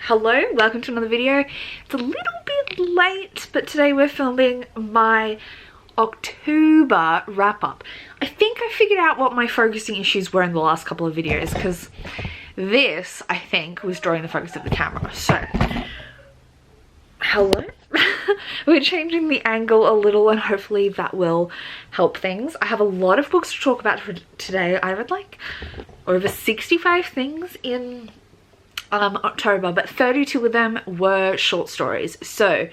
Hello, welcome to another video. It's a little bit late, but today we're filming my October wrap-up. I think I figured out what my focusing issues were in the last couple of videos, because this, I think, was drawing the focus of the camera. So, hello. We're changing the angle a little and hopefully that will help things. I have a lot of books to talk about for today. I read like over 65 things in October, but 32 of them were short stories. So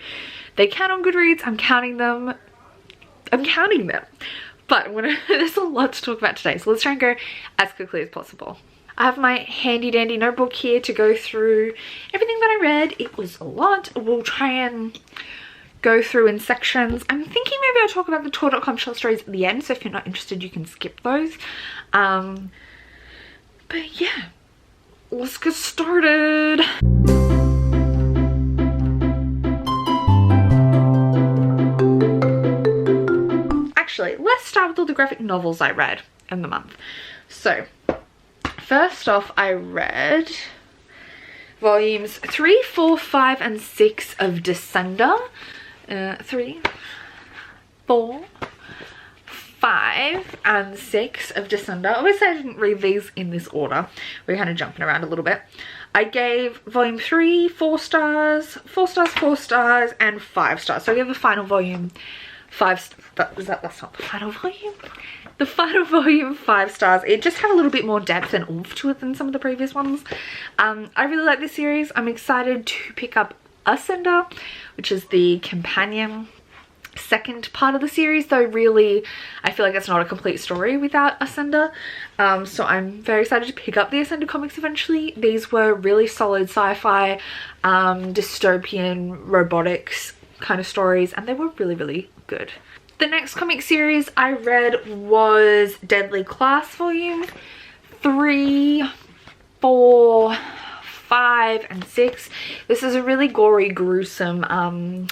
they count on Goodreads. I'm counting them. But there's a lot to talk about today, so let's try and go as quickly as possible. I have my handy dandy notebook here to go through everything that I read. It was a lot. We'll try and go through in sections. I'm thinking maybe I'll talk about the Tor.com short stories at the end, so if you're not interested you can skip those. But yeah, let's get started. Actually, let's start with all the graphic novels I read in the month. So, first off, I read volumes 3, 4, 5, and 6 of Descender. 3, 4, 5, and 6 of Descender. Obviously, I didn't read these in this order. We're kind of jumping around a little bit. I gave volume 3 4 stars, 4 stars, 4 stars, and 5 stars. So I gave the final volume 5 stars. That's not the final volume. The final volume 5 stars. It just had a little bit more depth and oomph to it than some of the previous ones. I really like this series. I'm excited to pick up Ascender, which is the companion second part of the series, though really I feel like it's not a complete story without Ascender. So I'm very excited to pick up the Ascender comics eventually. These were really solid sci-fi, dystopian, robotics kind of stories, and they were really good. The next comic series I read was Deadly Class volume 3, 4, 5, and 6. This is a really gory, gruesome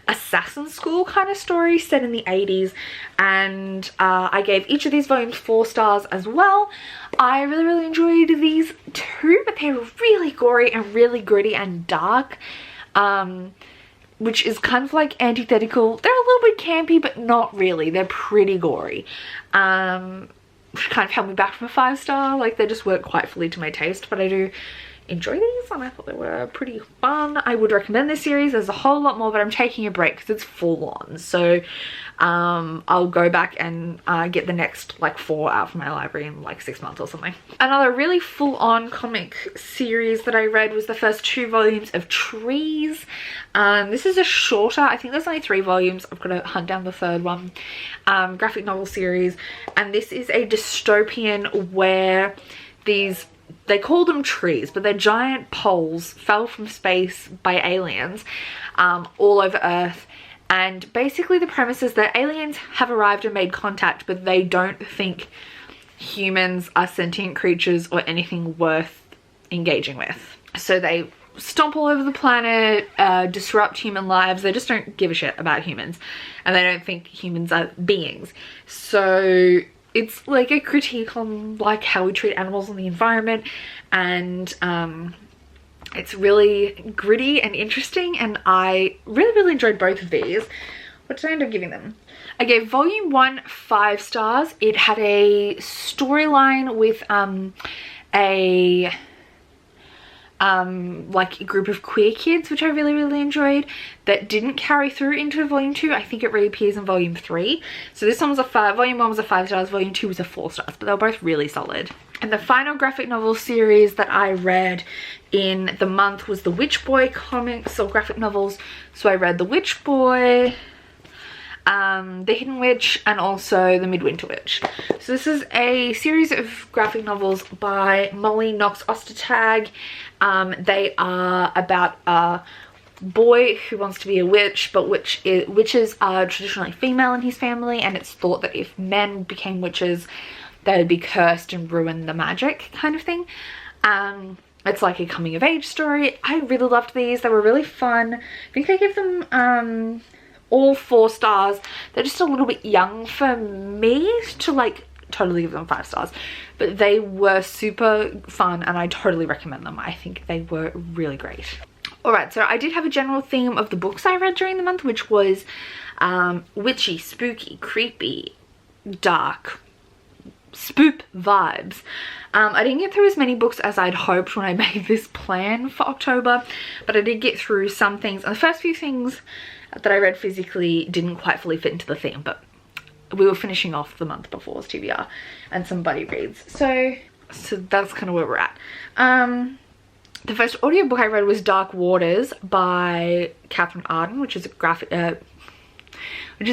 assassin school kind of story set in the 80s, and I gave each of these volumes 4 stars as well. I really enjoyed these too, but they're really gory and really gritty and dark, which is kind of like antithetical. They're a little bit campy, but not really. They're pretty gory, which kind of held me back from a 5 star. Like, they just weren't quite fully to my taste, but I do enjoy these and I thought they were pretty fun. I would recommend this series. There's a whole lot more, but I'm taking a break because it's full on. So I'll go back and get the next like 4 out from my library in like 6 months or something. Another really full on comic series that I read was the first 2 volumes of Trees. This is a shorter, I think there's only 3 volumes. I've got to hunt down the 3rd one. Graphic novel series, and this is a dystopian where they call them trees, but they're giant poles fell from space by aliens all over Earth. And basically the premise is that aliens have arrived and made contact, but they don't think humans are sentient creatures or anything worth engaging with. So they stomp all over the planet, disrupt human lives. They just don't give a shit about humans, and they don't think humans are beings. So it's like a critique on like how we treat animals and the environment, and it's really gritty and interesting, and I really enjoyed both of these. What did I end up giving them? I gave volume 1 5 stars. It had a storyline with like a group of queer kids, which I really enjoyed, that didn't carry through into volume 2. I think it reappears in volume 3. So this one was volume 1 was a 5 stars, volume 2 was a 4 stars, but they were both really solid. And the final graphic novel series that I read in the month was the Witch Boy comics or graphic novels. So I read The Witch Boy, The Hidden Witch, and also The Midwinter Witch. So this is a series of graphic novels by Molly Knox Ostertag. They are about a boy who wants to be a witch, but witches are traditionally female in his family, and it's thought that if men became witches they would be cursed and ruin the magic kind of thing. It's like a coming of age story. I really loved these. They were really fun. I think I gave them all 4 stars. They're just a little bit young for me to like totally give them 5 stars. But they were super fun and I totally recommend them. I think they were really great. Alright, so I did have a general theme of the books I read during the month, which was witchy, spooky, creepy, dark, spoop vibes. I didn't get through as many books as I'd hoped when I made this plan for October, but I did get through some things. And the first few things that I read physically didn't quite fully fit into the theme, but we were finishing off the month before's TBR and some buddy reads. So that's kind of where we're at. The first audiobook I read was Dark Waters by Catherine Arden, which is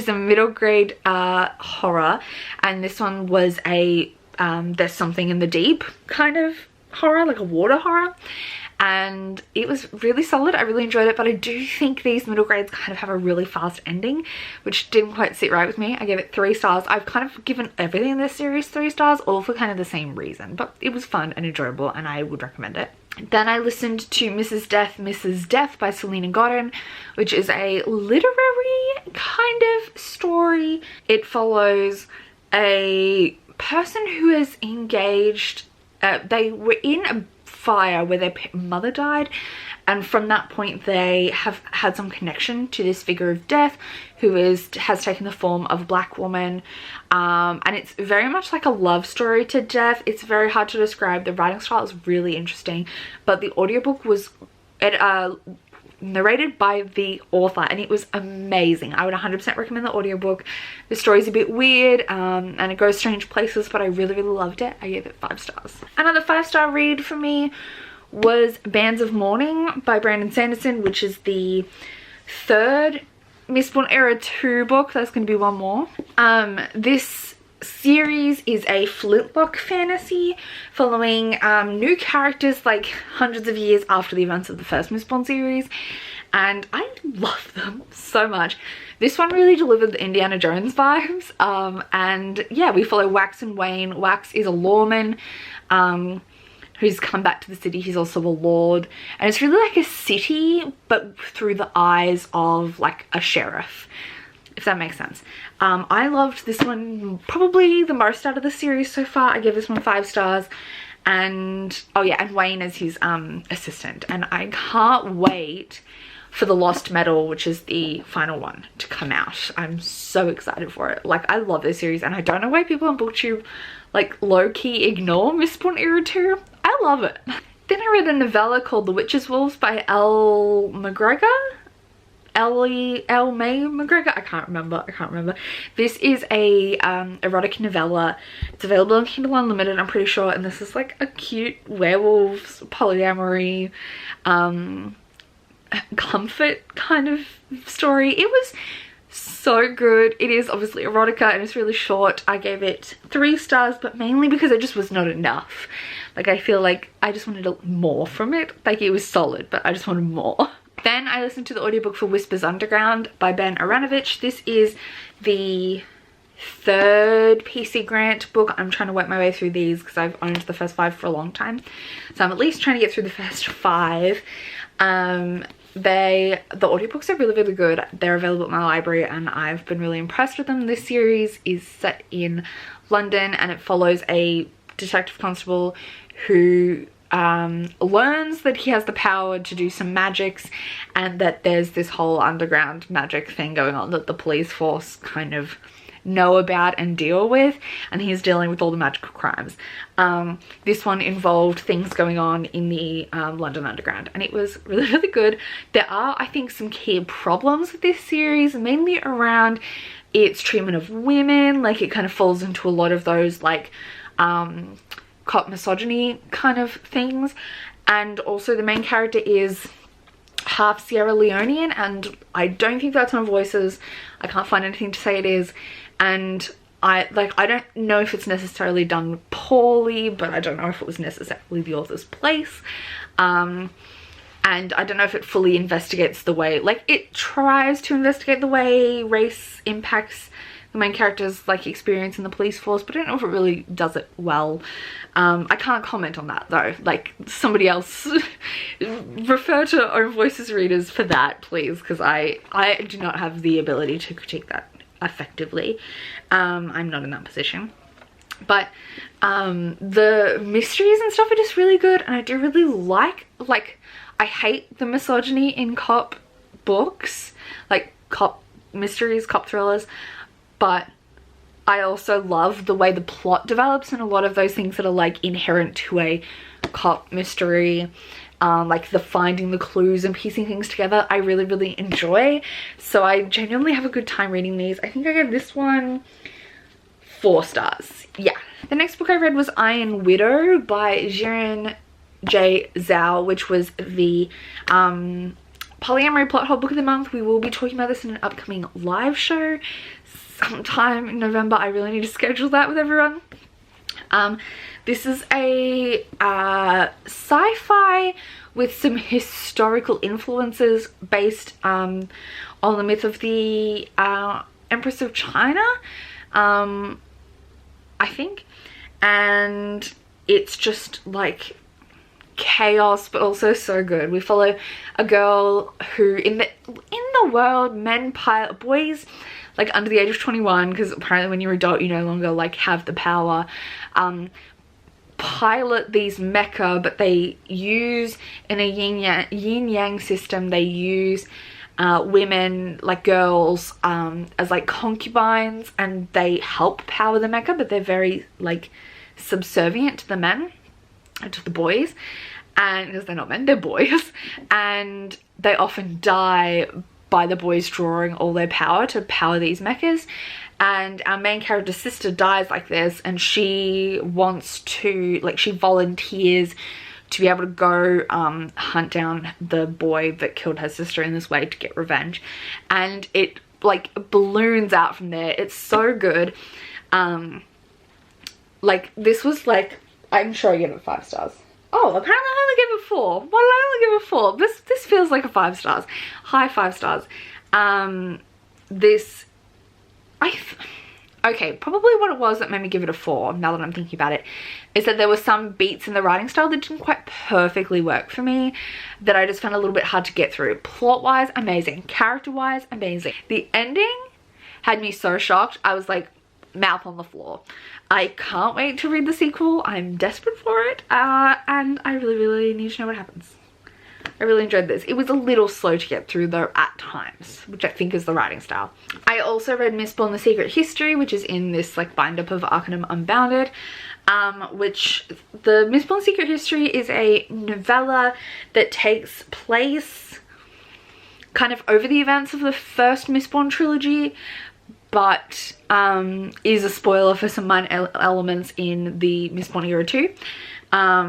a middle grade horror, and this one was a there's something in the deep kind of horror, like a water horror, and it was really solid. I really enjoyed it, but I do think these middle grades kind of have a really fast ending, which didn't quite sit right with me. I gave it 3 stars. I've kind of given everything in this series 3 stars, all for kind of the same reason, but it was fun and enjoyable and I would recommend it. Then I listened to Mrs. Death, Mrs. Death by Selena Godin, which is a literary kind of story. It follows a person who is engaged. They were in a fire where their mother died, and from that point they have had some connection to this figure of death who has taken the form of a black woman, and it's very much like a love story to death. It's very hard to describe. The writing style is really interesting, but the audiobook was narrated by the author and it was amazing. I would 100% recommend the audiobook. The story's a bit weird and it goes strange places, but I really loved it. I gave it 5 stars. Another 5-star read for me was Bands of Mourning by Brandon Sanderson, which is the 3rd Mistborn Era 2 book. There's going to be one more. This series is a flintlock fantasy following new characters like hundreds of years after the events of the first Mistborn series, and I love them so much. This one really delivered the Indiana Jones vibes, and yeah, we follow Wax and Wayne. Wax is a lawman who's come back to the city. He's also a lord, and it's really like a city but through the eyes of like a sheriff, if that makes sense. I loved this one probably the most out of the series so far. I give this one 5 stars. And oh yeah, and Wayne is his assistant, and I can't wait for The Lost Metal, which is the final one, to come out. I'm so excited for it. Like, I love this series, and I don't know why people on BookTube like low-key ignore Mistborn Era 2. I love it. Then I read a novella called The Witch's Wolves by Elle McGregor. Elle May McGregor, I can't remember. This is a erotic novella. It's available on Kindle Unlimited, I'm pretty sure, and this is like a cute werewolves, polyamory, comfort kind of story. It was so good. It is obviously erotica and it's really short. I gave it 3 stars, but mainly because it just was not enough. Like, I feel like I just wanted more from it. Like, it was solid, but I just wanted more. Then I listened to the audiobook for Whispers Underground by Ben Aranovich. This is the 3rd PC Grant book. I'm trying to work my way through these because I've owned the first 5 for a long time. So I'm at least trying to get through the first 5. The audiobooks are really good. They're available at my library and I've been really impressed with them. This series is set in London and it follows a detective constable who learns that he has the power to do some magics, and that there's this whole underground magic thing going on that the police force kind of know about and deal with, and he's dealing with all the magical crimes. This one involved things going on in the London Underground, and it was really good. There are, I think, some key problems with this series, mainly around its treatment of women. Like, it kind of falls into a lot of those like cop misogyny kind of things, and also the main character is half Sierra Leonean, and I don't think that's on Voices. I can't find anything to say it is, and I don't know if it's necessarily done poorly, but I don't know if it was necessarily the author's place, and I don't know if it fully investigates the way, like, it tries to investigate the way race impacts the main character's like experience in the police force, but I don't know if it really does it well. I can't comment on that though. Like, somebody else refer to Own Voices readers for that, please, because I do not have the ability to critique that effectively. I'm not in that position. But the mysteries and stuff are just really good, and I do really like I hate the misogyny in cop books, like cop mysteries, cop thrillers, but I also love the way the plot develops and a lot of those things that are like inherent to a cop mystery, like the finding the clues and piecing things together, I really enjoy. So I genuinely have a good time reading these. I think I gave this one 4 stars. Yeah. The next book I read was Iron Widow by Jiren J. Zhao, which was the polyamory plot hole book of the month. We will be talking about this in an upcoming live show sometime in November. I really need to schedule that with everyone. This is a sci-fi with some historical influences based on the myth of the Empress of China, I think, and it's just like chaos but also so good. We follow a girl who in the world boys like under the age of 21, because apparently when you're adult you no longer like have the power, pilot these mecha, but they use in a yin yang system, they use women, like girls, as like concubines, and they help power the mecha, but they're very like subservient to the men, to the boys, and because they're not men, they're boys, and they often die by the boys drawing all their power to power these mechas. And our main character's sister dies like this, and she wants to, like, she volunteers to be able to go hunt down the boy that killed her sister in this way to get revenge, and it like balloons out from there. It's so good. Like, this was like, I'm sure I give it 5 stars. Oh, apparently I only gave it 4. Why did I only give it 4? This feels like a 5 stars. High 5 stars. Okay, probably what it was that made me give it a 4, now that I'm thinking about it, is that there were some beats in the writing style that didn't quite perfectly work for me, that I just found a little bit hard to get through. Plot-wise, amazing. Character-wise, amazing. The ending had me so shocked. I was like, mouth on the floor. I can't wait to read the sequel. I'm desperate for it, and I really need to know what happens. I really enjoyed this. It was a little slow to get through though at times, which I think is the writing style. I also read Mistborn: The Secret History, which is in this like bind-up of Arcanum Unbounded, which the Mistborn: Secret History is a novella that takes place kind of over the events of the first Mistborn trilogy, but is a spoiler for some minor elements in the Mistborn era too.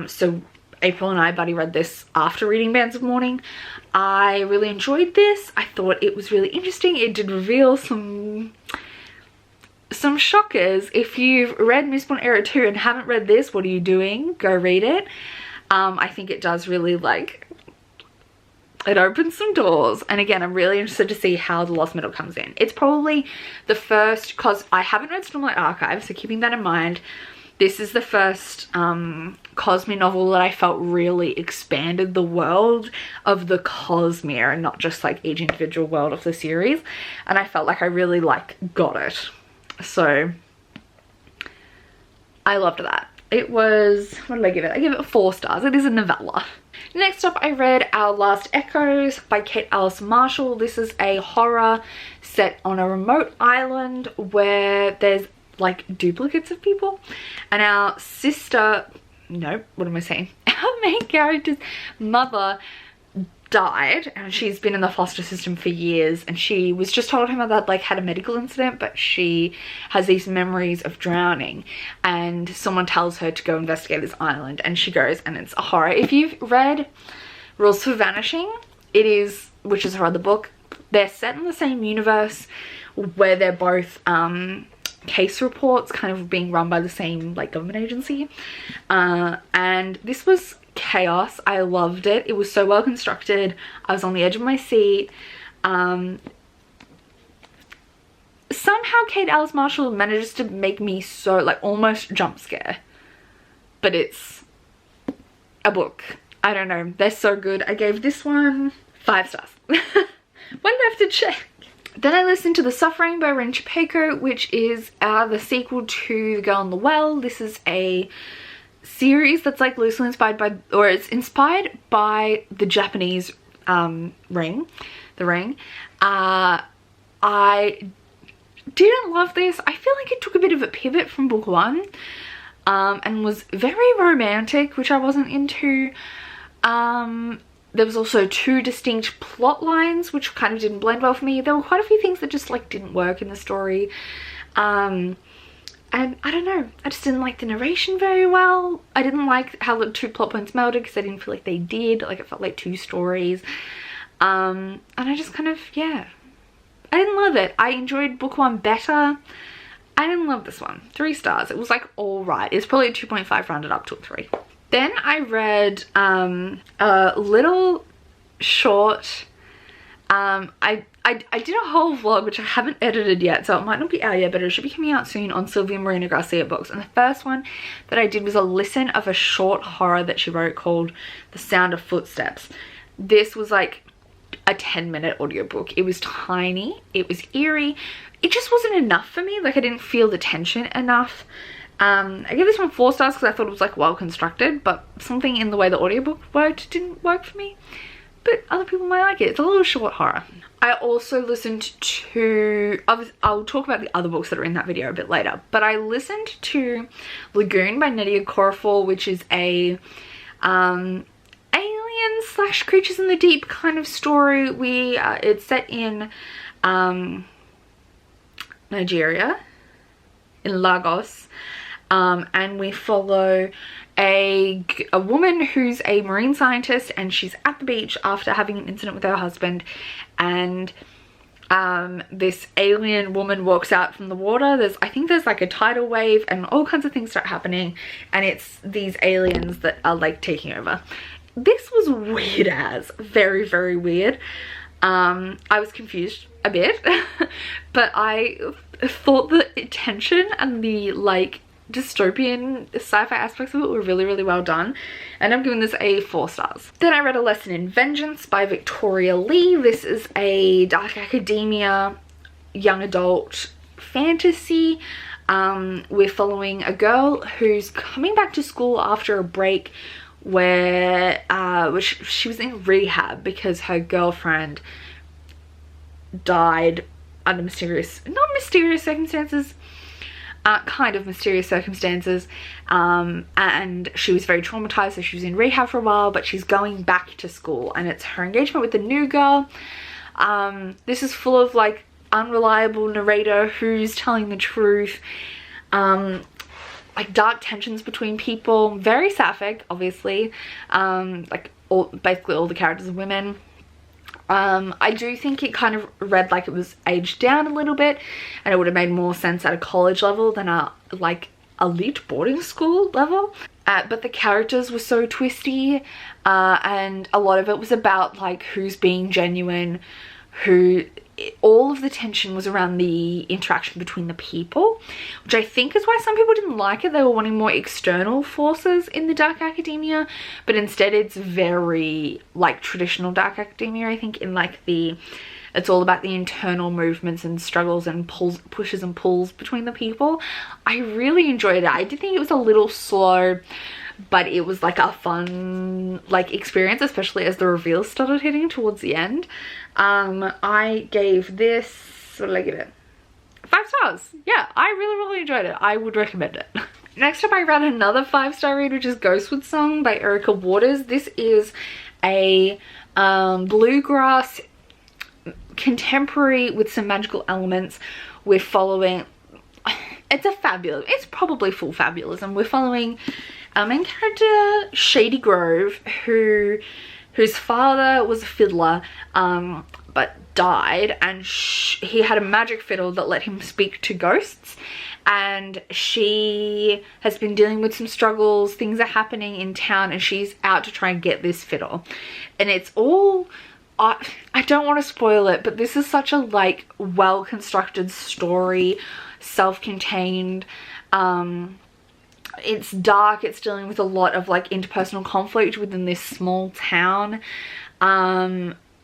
So April and I buddy read this after reading Bands of Mourning. I really enjoyed this. I thought it was really interesting. It did reveal some shockers. If you've read Mistborn Era 2 and haven't read this, what are you doing? Go read it. I think it does really, like, it opens some doors. And again, I'm really interested to see how the Lost Metal comes in. It's probably the first, because I haven't read Stormlight Archive, so keeping that in mind, this is the first Cosmere novel that I felt really expanded the world of the Cosmere and not just like each individual world of the series, and I felt like I really like got it. So I loved that. It was, what did I give it? I give it 4 stars. It is a novella. Next up, I read Our Last Echoes by Kate Alice Marshall. This is a horror set on a remote island where there's like duplicates of people, and our sister, no, what am I saying? Our main character's mother died, and she's been in the foster system for years, and she was just told her that like had a medical incident, but she has these memories of drowning, and someone tells her to go investigate this island, and she goes, and it's a horror. If you've read Rules for Vanishing, it is, which is her other book, they're set in the same universe where they're both case reports kind of being run by the same like government agency, and this was chaos. I loved it. It was so well constructed. I was on the edge of my seat. Somehow Kate Alice Marshall manages to make me so like almost jump scare, but it's a book. I don't know, they're so good. I gave this one 5 stars. When do I have to check? Then I listened to The Suffering by Rin Chupeco, which is the sequel to The Girl in the Well. This is a series that's like loosely inspired by, or it's inspired by the Japanese Ring, The Ring. I didn't love this. I feel like it took a bit of a pivot from book one, and was very romantic, which I wasn't into. There was also two distinct plot lines which kind of didn't blend well for me. There were quite a few things that just like didn't work in the story. And I don't know, I just didn't like the narration very well. I didn't like how the two plot points melded because I didn't feel like they did. Like it felt like two stories. And I just kind of, yeah, I didn't love it. I enjoyed book one better. I didn't love this one. 3 stars. It was like all right. It's probably a 2.5 rounded up to a 3. Then I read a little short, I did a whole vlog which I haven't edited yet, so it might not be out yet, but it should be coming out soon, on Sylvia Marina Garcia books. And the first one that I did was a listen of a short horror that she wrote called The Sound of Footsteps. This was like a 10-minute audiobook. It was tiny, it was eerie, it just wasn't enough for me. Like I didn't feel the tension enough. I gave this one 4 stars because I thought it was like well constructed, but something in the way the audiobook worked didn't work for me. But other people might like it. It's a little short horror. I also listened to, I'll talk about the other books that are in that video a bit later, but I listened to Lagoon by Nadia Corafall, which is a alien / creatures in the deep kind of story. It's set in Nigeria, in Lagos. And we follow a woman who's a marine scientist, and she's at the beach after having an incident with her husband, and this alien woman walks out from the water. I think there's like a tidal wave and all kinds of things start happening, and it's these aliens that are like taking over. This was weird as, very, very weird. I was confused a bit, but I thought the tension and the like dystopian sci-fi aspects of it were really, really well done, and I'm giving this a 4 stars. Then I read A Lesson in Vengeance by Victoria Lee. This is a dark academia young adult fantasy. We're following a girl who's coming back to school after a break where she was in rehab because her girlfriend died under not mysterious circumstances, kind of mysterious circumstances, and she was very traumatized, so she was in rehab for a while, but she's going back to school, and it's her engagement with the new girl. This is full of like unreliable narrator who's telling the truth, like dark tensions between people, very sapphic, obviously. Basically all the characters are women. I do think it kind of read like it was aged down a little bit, and it would have made more sense at a college level than a like elite boarding school level. But the characters were so twisty, and a lot of it was about like who's being genuine, all of the tension was around the interaction between the people, which I think is why some people didn't like it. They were wanting more external forces in the dark academia, but instead it's very like traditional dark academia. I think in like it's all about the internal movements and struggles and pushes and pulls between the people. I really enjoyed it. I did think it was a little slow, but it was like a fun like experience, especially as the reveals started hitting towards the end. I gave this, what did I give it? 5 stars. Yeah, I really, really enjoyed it. I would recommend it. Next up, I read another 5-star read, which is Ghostwood Song by Erica Waters. This is a bluegrass contemporary with some magical elements. We're following, it's probably full fabulism. We're following our main character, Shady Grove, whose father was a fiddler, but died, and he had a magic fiddle that let him speak to ghosts, and she has been dealing with some struggles. Things are happening in town, and she's out to try and get this fiddle. And it's all, I don't want to spoil it, but this is such a like well-constructed story, self-contained. It's dark, it's dealing with a lot of like interpersonal conflict within this small town.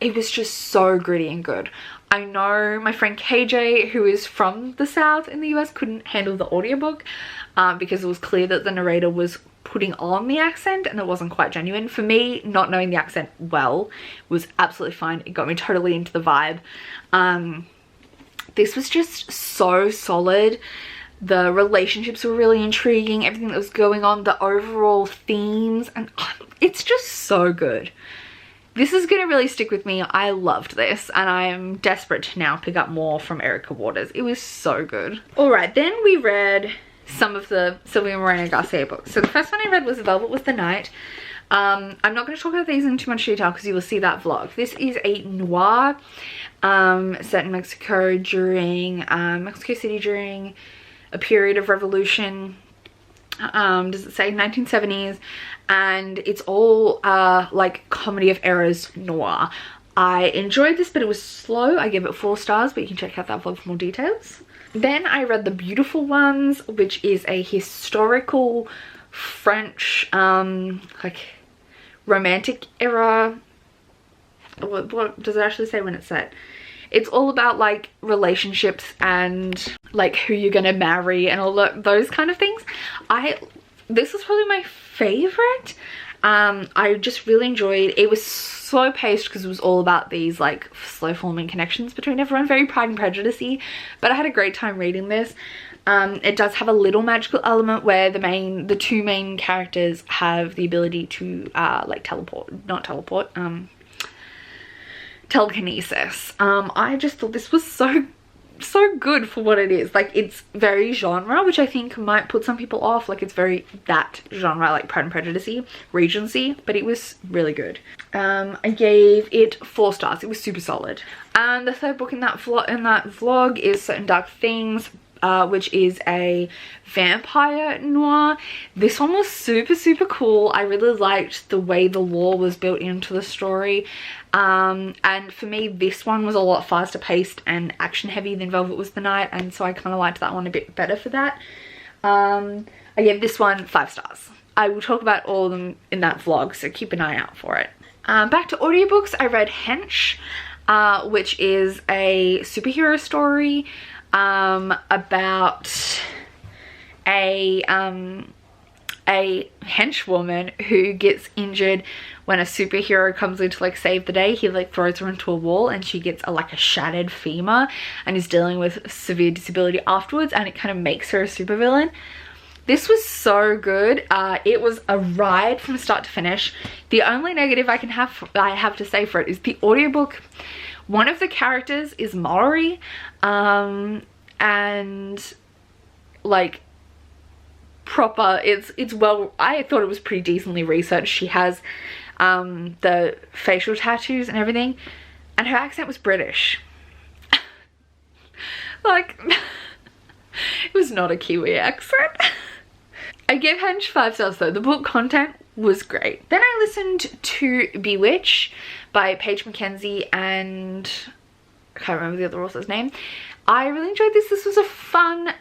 it was just so gritty and good. I know my friend KJ, who is from the South in the US, couldn't handle the audiobook because it was clear that the narrator was putting on the accent and it wasn't quite genuine. For me, not knowing the accent well was absolutely fine. It got me totally into the vibe. This was just so solid. The relationships were really intriguing, everything that was going on, the overall themes, and it's just so good. This is gonna really stick with me. I loved this and I'm desperate to now pick up more from Erica Waters. It was so good. All right, then we read some of the Sylvia Moreno Garcia books. So the first one I read was Velvet Was the Night. I'm not going to talk about these in too much detail because you will see that vlog. This is a noir set in Mexico during Mexico City during a period of revolution. Does it say 1970s? And it's all like comedy of errors noir. I enjoyed this, but it was slow. I gave it 4 stars, but you can check out that vlog for more details. Then I read The Beautiful Ones, which is a historical French like romantic era. What does it actually say when it's set? It's all about like relationships and like who you're gonna marry and all those kind of things. This was probably my favorite. I just really enjoyed it. Was slow paced because it was all about these like slow forming connections between everyone, very Pride and Prejudice-y, but I had a great time reading this. It does have a little magical element where the 2 main characters have the ability to like telekinesis. I just thought this was so good for what it is. Like, it's very genre, which I think might put some people off. Like, it's very that genre, like Pride and Prejudice-y, Regency, but it was really good. I gave it 4 stars. It was super solid. And the third book in that vlog is Certain Dark Things, which is a vampire noir. This one was super cool. I really liked the way the lore was built into the story. And for me, this one was a lot faster paced and action heavy than Velvet Was the Night, and so I kind of liked that one a bit better for that. I gave this one 5 stars. I will talk about all of them in that vlog, so keep an eye out for it. Back to audiobooks, I read Hench, which is a superhero story about a henchwoman who gets injured when a superhero comes in to like save the day. He like throws her into a wall and she gets like a shattered femur and is dealing with severe disability afterwards, and it kind of makes her a supervillain. This was so good. It was a ride from start to finish. The only negative I have to say for it is the audiobook. One of the characters is Maori, and like proper, it's well, I thought it was pretty decently researched. She has the facial tattoos and everything, and her accent was British. Like, it was not a Kiwi accent. I gave Hench 5 stars though. The book content was great. Then I listened to Bewitch by Paige Mackenzie and I can't remember the other author's name. I really enjoyed this. This was a fun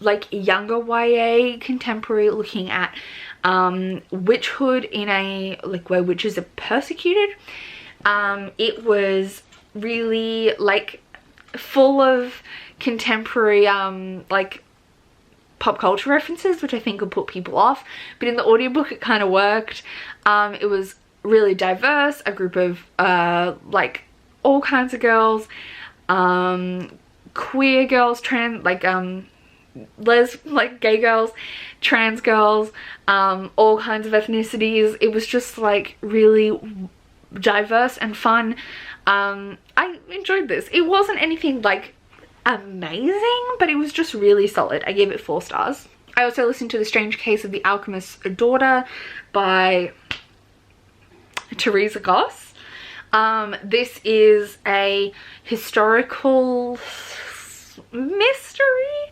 like younger YA contemporary looking at witchhood in a like where witches are persecuted. It was really like full of contemporary like pop culture references, which I think would put people off, but in the audiobook it kind of worked. It was really diverse, a group of like all kinds of girls, queer girls, trans, like like gay girls, trans girls, all kinds of ethnicities. It was just like really diverse and fun. I enjoyed this. It wasn't anything like amazing, but it was just really solid. I gave it 4 stars. I also listened to The Strange Case of the Alchemist's Daughter by Teresa Goss. This is a historical mystery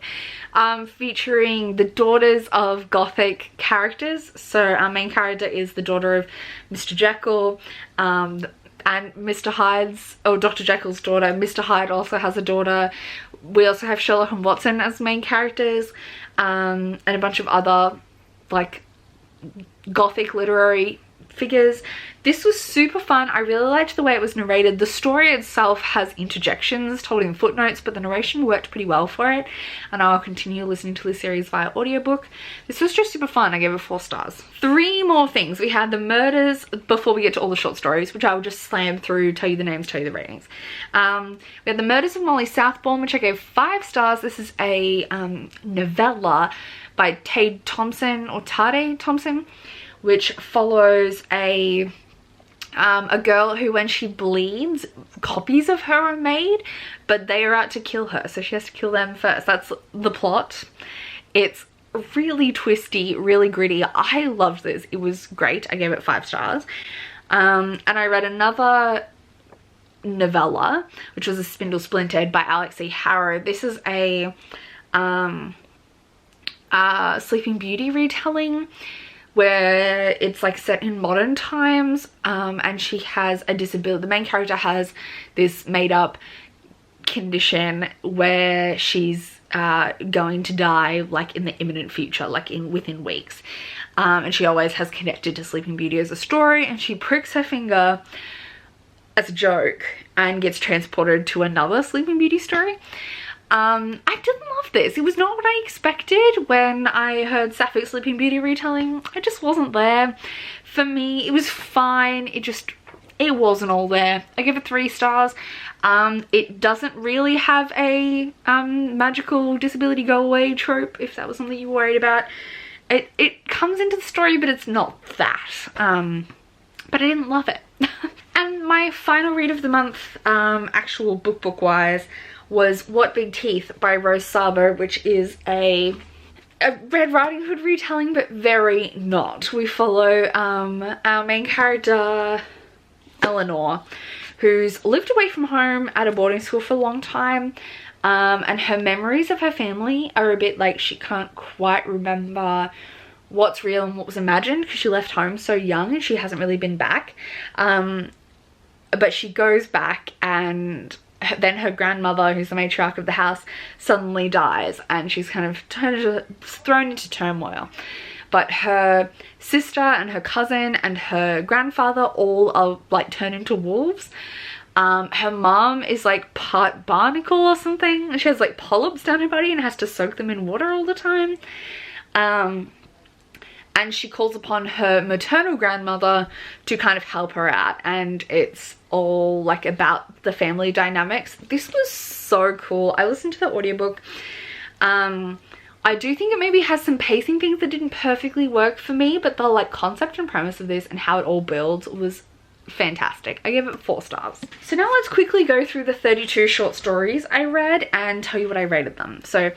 featuring the daughters of Gothic characters. So our main character is the daughter of Mr. Jekyll, and Mr. Hyde's, or Dr. Jekyll's daughter. Mr. Hyde also has a daughter. We also have Sherlock and Watson as main characters, and a bunch of other like Gothic literary figures. This was super fun. I really liked the way it was narrated. The story itself has interjections told in footnotes, but the narration worked pretty well for it, and I'll continue listening to this series via audiobook. This was just super fun. I gave it 4 stars. 3 more things. We had the murders, before we get to all the short stories, which I will just slam through, tell you the names, tell you the ratings. We had The Murders of Molly Southbourne, which I gave 5 stars. This is a novella by Tade Thompson, which follows a girl who, when she bleeds, copies of her are made, but they are out to kill her, so she has to kill them first. That's the plot. It's really twisty, really gritty. I loved this. It was great. I gave it 5 stars. And I read another novella, which was A Spindle Splintered by Alex E. Harrow. This is a Sleeping Beauty retelling, where it's like set in modern times, and she has a disability. The main character has this made up condition where she's going to die like in the imminent future, like within weeks, and she always has connected to Sleeping Beauty as a story, and she pricks her finger as a joke and gets transported to another Sleeping Beauty story. I didn't love this. It was not what I expected when I heard Sapphic Sleeping Beauty retelling. I just wasn't there. For me, it was fine. It wasn't all there. I give it 3 stars. It doesn't really have a magical disability go away trope, if that was something you were worried about. It comes into the story, but it's not that. But I didn't love it. And my final read of the month, actual book wise, was What Big Teeth by Rose Sabo, which is a Red Riding Hood retelling, but very not. We follow our main character, Eleanor, who's lived away from home at a boarding school for a long time, and her memories of her family are a bit like she can't quite remember what's real and what was imagined, because she left home so young and she hasn't really been back. But she goes back, and then her grandmother, who's the matriarch of the house, suddenly dies, and she's kind of thrown into turmoil. But her sister and her cousin and her grandfather all are like turned into wolves. Her mom is like part barnacle or something, and she has like polyps down her body and has to soak them in water all the time. And she calls upon her maternal grandmother to kind of help her out, and it's all like about the family dynamics. This was so cool. I listened to the audiobook. I do think it maybe has some pacing things that didn't perfectly work for me, but the like concept and premise of this and how it all builds was fantastic. I gave it 4 stars. So now let's quickly go through the 32 short stories I read and tell you what I rated them. So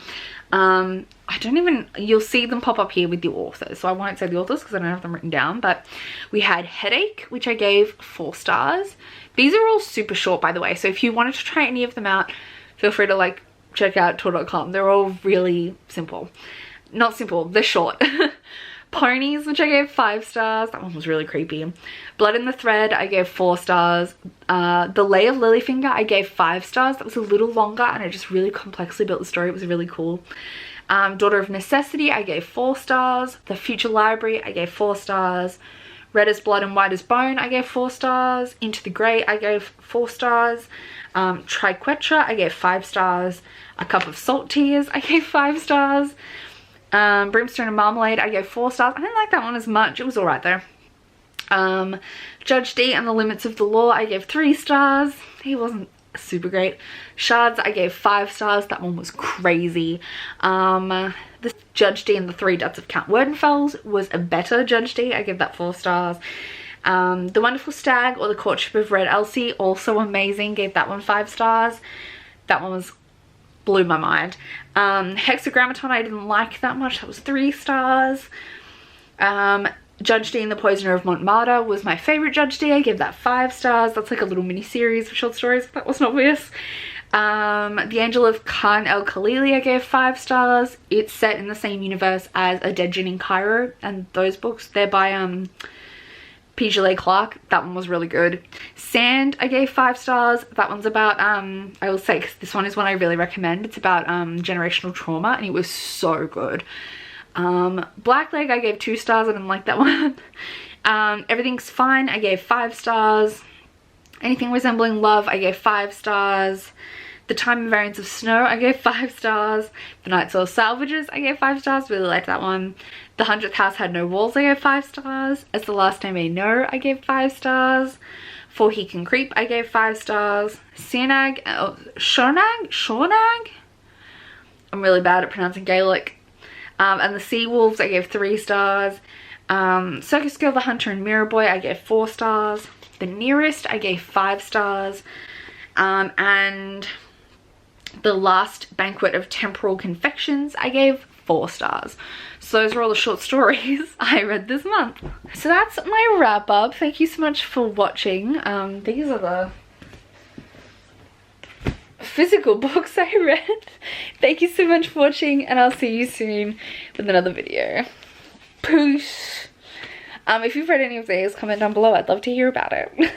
you'll see them pop up here with the authors, so I won't say the authors because I don't have them written down. But we had Headache, which I gave 4 stars. These are all super short, by the way, so if you wanted to try any of them out, feel free to like check out tor.com. They're all really simple. Not simple, they're short. Ponies, which I gave 5 stars. That one was really creepy. Blood in the Thread, I gave 4 stars. The Lay of Lilyfinger, I gave 5 stars. That was a little longer, and it just really complexly built the story. It was really cool. Daughter of Necessity, I gave 4 stars. The Future Library, I gave 4 stars. Red as Blood and White as Bone, I gave 4 stars. Into the Grey, I gave 4 stars. Triquetra, I gave 5 stars. A Cup of Salt Tears, I gave 5 stars. Brimstone and Marmalade, I gave 4 stars. I didn't like that one as much. It was alright though. Judge Dee and the Limits of the Law, I gave 3 stars. He wasn't super great. Shards, I gave 5 stars. That one was crazy. The Judge Dee and the 3 Deaths of Count Werdenfels was a better Judge Dee. I gave that 4 stars. The Wonderful Stag or The Courtship of Red Elsie, also amazing. Gave that one 5 stars. That one blew my mind. Hexagrammaton, I didn't like that much. That was 3 stars. Judge Dee and the Poisoner of Montmartre was my favorite Judge Dee. I gave that 5 stars. That's like a little mini series of short stories. That wasn't obvious. The Angel of Khan El Khalili, I gave 5 stars. It's set in the same universe as A Dead Gin in Cairo, and those books, they're by P. Gillet Clark. That one was really good. Sand, I gave 5 stars. That one's about, I will say, 'cause this one is one I really recommend. It's about generational trauma, and it was so good. Blackleg, I gave 2 stars. I didn't like that one. Everything's Fine, I gave 5 stars. Anything Resembling Love, I gave 5 stars. The Time and Variance of Snow, I gave 5 stars. The Night Soul Salvages, I gave 5 stars. Really liked that one. The 100th House Had No Walls, I gave 5 stars. As the Last I May Know, I gave 5 stars. For He Can Creep, I gave 5 stars. Shonag? I'm really bad at pronouncing Gaelic. And The Sea Wolves, I gave 3 stars. Circus Girl, The Hunter and Mirror Boy, I gave 4 stars. The Nearest, I gave 5 stars. And The Last Banquet of Temporal Confections, I gave 4 stars. So those are all the short stories I read this month. So that's my wrap up. Thank you so much for watching. These are the physical books I read. Thank you so much for watching, and I'll see you soon with another video. Peace. If you've read any of these, comment down below. I'd love to hear about it.